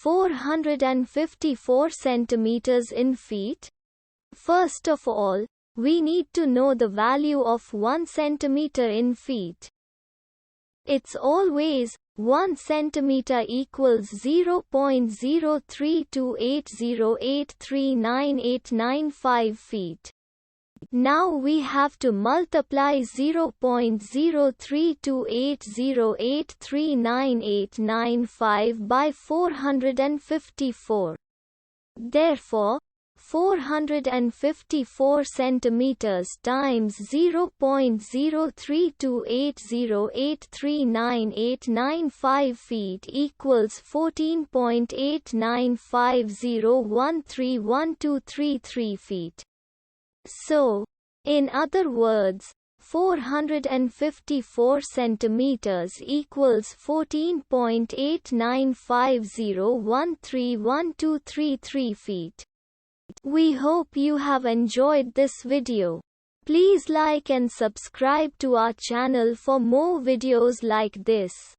454 centimeters in feet? First of all, we need to know the value of 1 centimeter in feet. It's always 1 centimeter equals 0.03280839895 feet. Now we have to multiply 0.03280839895 by 454. Therefore, 454 centimeters times 0.03280839895 feet equals 14.8950131233 feet. So, in other words, 454 centimeters equals 14.8950131233 feet. We hope you have enjoyed this video. Please like and subscribe to our channel for more videos like this.